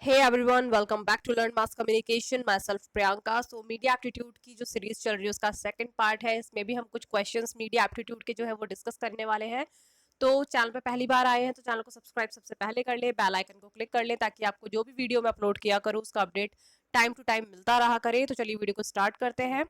Hey everyone, welcome back to Learn Mass Communication. Myself Priyanka. So media aptitude की जो series चल रही है उसका सेकंड पार्ट है. इसमें भी हम कुछ क्वेश्चंस मीडिया एप्टीट्यूड के जो है वो डिस्कस करने वाले हैं. तो चैनल पे पहली बार आए हैं तो चैनल को सब्सक्राइब सबसे पहले कर ले, बेल आइकन को क्लिक कर ले ताकि आपको जो भी वीडियो मैं अपलोड किया करूँ उसका अपडेट टाइम टू टाइम मिलता रहा करे. तो चलिए वीडियो को स्टार्ट करते हैं.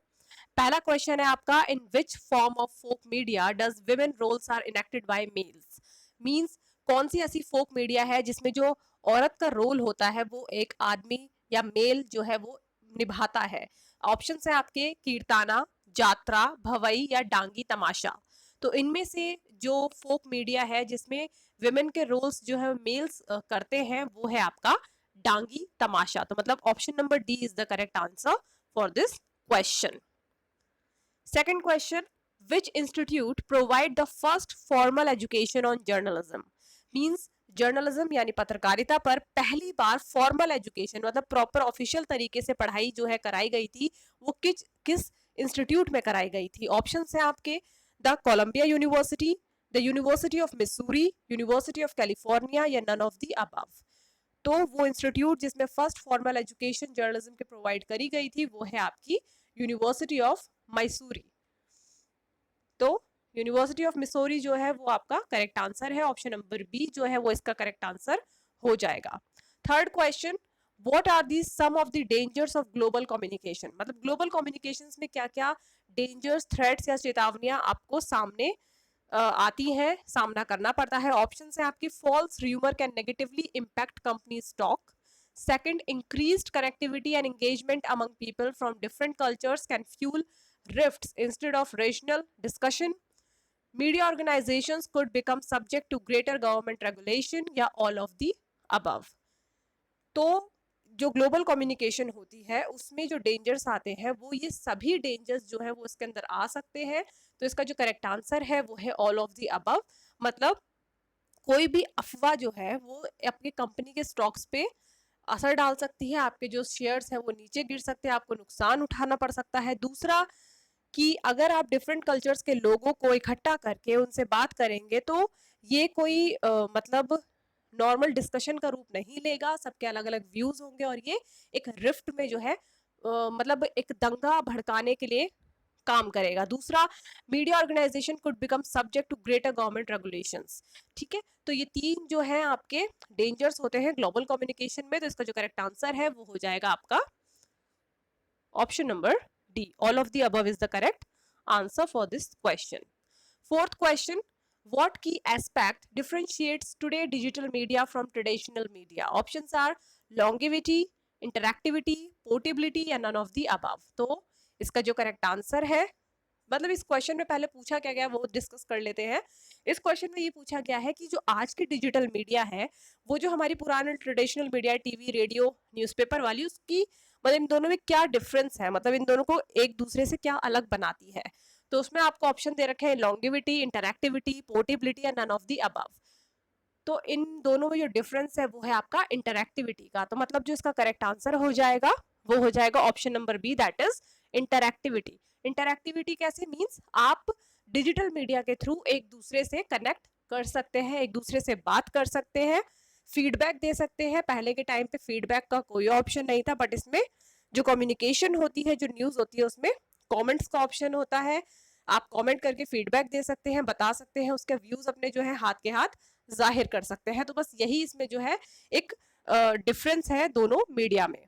पहला क्वेश्चन है आपका, in which form of folk media does women roles are enacted by males. Means कौन सी ऐसी फोक मीडिया है जिसमें जो औरत का रोल होता है वो एक आदमी या मेल जो है वो निभाता है. ऑप्शन है आपके कीर्ताना, जात्रा, भवई या डांगी तमाशा. तो इनमें से जो फोक मीडिया है जिसमें विमेन के रोल्स जो है मेल्स करते हैं वो है आपका डांगी तमाशा. तो मतलब option number D is the correct answer for this question. Second question, which institute provide the first formal education on journalism? Means journalism यानी पत्रकारिता पर पहली बार फॉर्मल एजुकेशन मतलब प्रॉपर ऑफिशियल तरीके से पढ़ाई जो है कराई गई थी वो किस इंस्टीट्यूट में कराई गई थी. ऑप्शन है आपके the Columbia university, the university of Missouri, university of California या नन ऑफ द अबव. तो वो इंस्टीट्यूट जिसमें फर्स्ट फॉर्मल एजुकेशन जर्नलिज्म के प्रोवाइड करी गई थी वो है आपकी यूनिवर्सिटी ऑफ मैसूरी. तो यूनिवर्सिटी ऑफ मिसौरी जो है वो आपका करेक्ट आंसर है. ऑप्शन नंबर बी जो है वो इसका करेक्ट आंसर हो जाएगा. Third question, what are the some of the dangers of global communication. मतलब ग्लोबल कम्युनिकेशन में क्या क्या डेंजर्स, थ्रेट्स या चेतावनियां आपको सामने आती हैं, सामना करना पड़ता है. ऑप्शन है आपकी false rumour can negatively impact company stock. Second, increased connectivity and engagement among people from different cultures can fuel rifts instead of rational discussion. Media organizations could become subject to greater government regulation या all of the above. तो जो global communication होती है उसमें जो dangers आते हैं वो ये सभी डेंजर्स जो है वो इसके अंदर आ सकते हैं. तो इसका जो करेक्ट आंसर है वो है ऑल ऑफ द अबव. मतलब कोई भी अफवाह जो है वो अपनी कंपनी के स्टॉक्स पे असर डाल सकती है, आपके जो शेयर्स हैं वो नीचे गिर सकते हैं, आपको नुकसान उठाना पड़ सकता है. दूसरा कि अगर आप डिफरेंट कल्चर्स के लोगों को इकट्ठा करके उनसे बात करेंगे तो ये कोई मतलब नॉर्मल डिस्कशन का रूप नहीं लेगा. सबके अलग अलग व्यूज होंगे और ये एक रिफ्ट में जो है मतलब एक दंगा भड़काने के लिए काम करेगा. दूसरा, media organisation could become subject to greater government regulations. ठीक है, तो ये तीन जो है आपके डेंजर्स होते हैं ग्लोबल कम्युनिकेशन में. तो इसका जो करेक्ट आंसर है वो हो जाएगा आपका option number D. All of the above is the correct answer for this question. Fourth question, what key aspect differentiates today digital media from traditional media? Options are longevity, interactivity, portability या none of the above. तो इसका जो correct answer है, मतलब इस question में पहले पूछा क्या गया वो डिस्कस कर लेते हैं. इस क्वेश्चन में ये पूछा गया है कि जो आज की डिजिटल मीडिया है वो जो हमारी पुराने traditional media TV, radio, newspaper वाली उसकी मतलब इन दोनों में क्या डिफरेंस है, मतलब इन दोनों को एक दूसरे से क्या अलग बनाती है. तो उसमें आपको ऑप्शन दे रखे हैं लॉन्गिविटी, इंटरैक्टिविटी, पोर्टेबिलिटी या नन ऑफ द अबव. तो इन दोनों में जो डिफरेंस है वो है आपका इंटरैक्टिविटी का. तो मतलब जो इसका करेक्ट आंसर हो जाएगा वो हो जाएगा option number B, that is interactivity. Interactivity कैसे, मींस आप डिजिटल मीडिया के थ्रू एक दूसरे से कनेक्ट कर सकते हैं, एक दूसरे से बात कर सकते हैं, फीडबैक दे सकते हैं. पहले के टाइम पे फीडबैक का कोई ऑप्शन नहीं था, बट इसमें जो कम्युनिकेशन होती है, जो न्यूज होती है उसमें कमेंट्स का ऑप्शन होता है. आप कमेंट करके फीडबैक दे सकते हैं, बता सकते हैं, उसके व्यूज अपने जो है हाथ के हाथ जाहिर कर सकते हैं. तो बस यही इसमें जो है एक डिफरेंस है दोनों मीडिया में.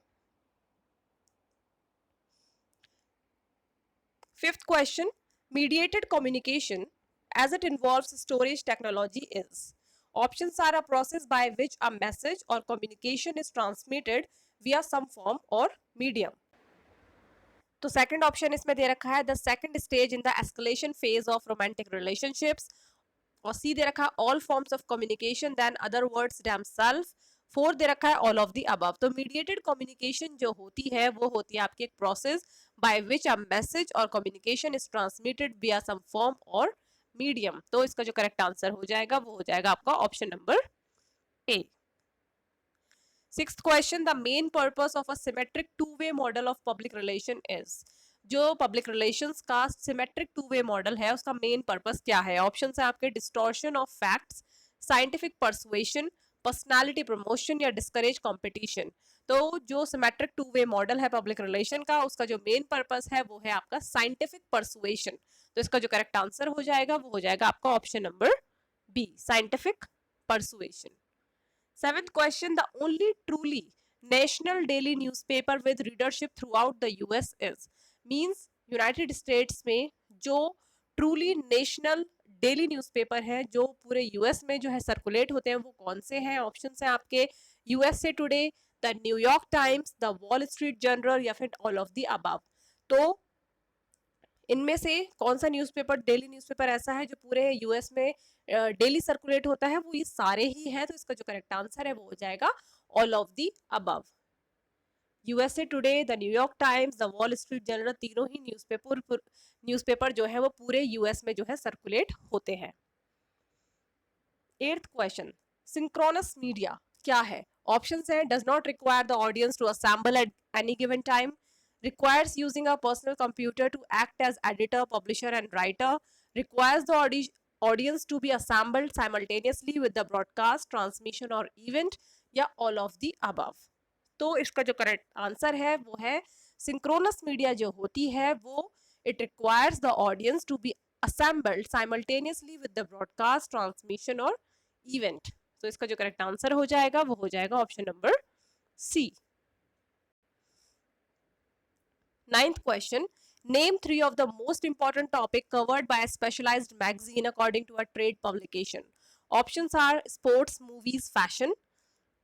Fifth question, mediated communication as it involves storage technology is. Options are a process by which a message or communication is transmitted via some form or medium. तो सेकंड ऑप्शन इसमें दे रखा है the second stage in the escalation phase of romantic relationships. और C दे रखा है all forms of communication then other words themselves. Four दे रखा है ऑल ऑफ द अबव. तो मीडिएटेड कम्युनिकेशन जो होती है वो होती है आपकी एक process by which a message और communication is transmitted via some form और मीडियम. तो इसका जो करेक्ट आंसर हो जाएगा वो हो जाएगा आपका option number A. Sixth question, the main purpose of a symmetric two-way model of public relation is. जो public relations का symmetric two-way model है उसका main purpose क्या है. ऑप्शन है आपके distortion of facts, scientific persuasion, personality promotion या discourage competition. तो जो सिमेट्रिक टू वे मॉडल है पब्लिक रिलेशन का, उसका जो मेन पर्पस है वो है आपका साइंटिफिक परसुएशन। तो इसका जो करेक्ट आंसर हो जाएगा वो हो जाएगा आपका option number B, scientific persuasion. Seventh question, the only truly national daily newspaper with readership throughout the US is, means United States में जो ट्रूली नेशनल डेली न्यूज़पेपर है जो पूरे यूएस में जो है सर्कुलेट होते हैं वो कौन से हैं? ऑप्शन है आपके USA today, the New York times, the wall street journal या फिर ऑल ऑफ द अबव। तो इनमें से कौन सा न्यूज़पेपर, डेली न्यूज़पेपर ऐसा है जो पूरे यूएस में डेली सर्कुलेट होता है? वो ये सारे ही हैं। तो इसका जो करेक्ट आंसर है वो हो जाएगा all of the above. USA today, the New York times, the wall street journal, तीनों ही न्यूज़पेपर जो है वो पूरे यूएस में जो है सर्कुलेट होते हैं। एट्थ क्वेश्चन, सिंक्रोनस मीडिया क्या है? ऑप्शन है does not require the audience to assemble at any given time, requires using a personal computer to act as editor, publisher and writer, requires the audience to be assembled simultaneously with the broadcast, transmission or event, या all of the above। तो इसका जो correct answer है वो है synchronous media जो होती है वो it requires the audience to be assembled simultaneously with the broadcast, transmission or event। तो इसका जो करेक्ट आंसर हो जाएगा वो हो जाएगा option number C. Ninth question, name 3 of the most important topic covered by a specialized magazine according to a trade publication. Options are sports, movies, fashion,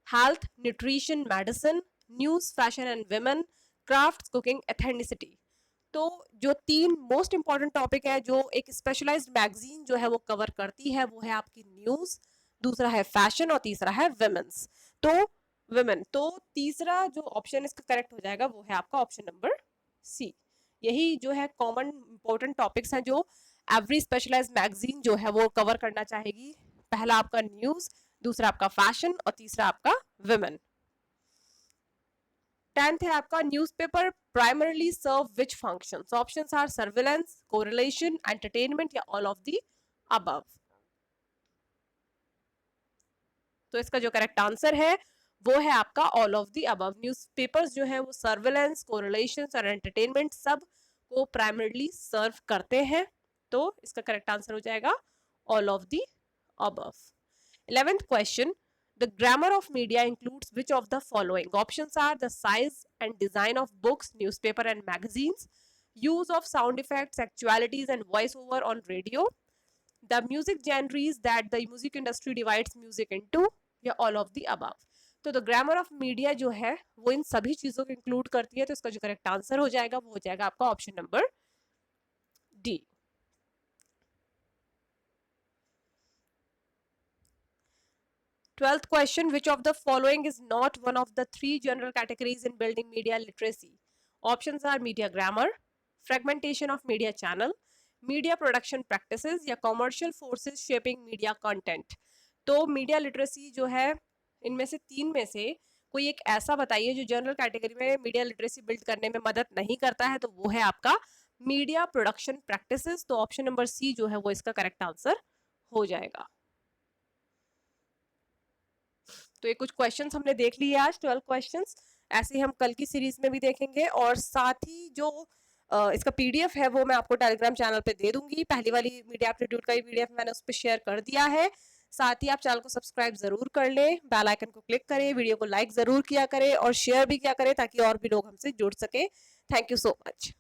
health, nutrition, medicine, news, fashion and women, crafts, cooking, ethnicity। तो जो 3 most important topic है जो एक specialised magazine जो है वो cover करती है वो है आपकी न्यूज, दूसरा है फैशन और तीसरा है विमेंस। तो विमेन, तो तीसरा जो ऑप्शन इसका करेक्ट हो जाएगा वो है आपका ऑप्शन नंबर सी। यही जो है कॉमन इंपॉर्टेंट टॉपिक्स हैं जो एवरी स्पेशलाइज्ड मैगजीन जो है वो कवर करना चाहेगी। पहला आपका न्यूज, दूसरा आपका फैशन और तीसरा आपका विमेन। 10th है आपका newspaper primarily serve which functions. Options are surveillance, correlation, entertainment या ऑल ऑफ द अबव। तो इसका जो करेक्ट आंसर है वो है आपका all of the above. Newspapers जो है वो सर्विलेंस, कोरिलेशन और एंटरटेनमेंट सब को प्राइमरली सर्व करते हैं। तो इसका करेक्ट आंसर हो जाएगा all of the above. 11th question, the grammar of media includes which of the following? Options are the size and design of books, newspaper and magazines, use of sound effects, actualities and voiceover on radio, the music genres that the music industry divides music into, या all of the above। तो the grammar of media जो है वो इन सभी चीजों को include करती है। तो इसका जो करेक्ट आंसर हो जाएगा वो हो जाएगा आपका option number D. Twelfth question, which of the following is not one of the 3 general categories in building media literacy? Options are media grammar, fragmentation of media channel, media production practices या commercial forces shaping media content। तो media literacy जो है इनमें से 3 में से कोई एक ऐसा बताइए जो जनरल कैटेगरी में मीडिया लिटरेसी बिल्ड करने में मदद नहीं करता है। तो वो है आपका मीडिया प्रोडक्शन प्रैक्टिसेस। तो ऑप्शन नंबर सी जो है वो इसका करेक्ट आंसर हो जाएगा। तो ये कुछ क्वेश्चंस हमने देख लिए आज, 12 क्वेश्चंस। ऐसे हम कल की सीरीज में भी देखेंगे और साथ ही जो इसका पीडीएफ है वो मैं आपको टेलीग्राम चैनल पे दे दूंगी। पहली वाली मीडिया एप्टीट्यूड का पीडीएफ मैंने उस पर शेयर कर दिया है। साथ ही आप चैनल को सब्सक्राइब जरूर कर लें, बेल आइकन को क्लिक करें, वीडियो को लाइक जरूर किया करें और शेयर भी किया करें ताकि और भी लोग हमसे जुड़ सके। Thank you so much.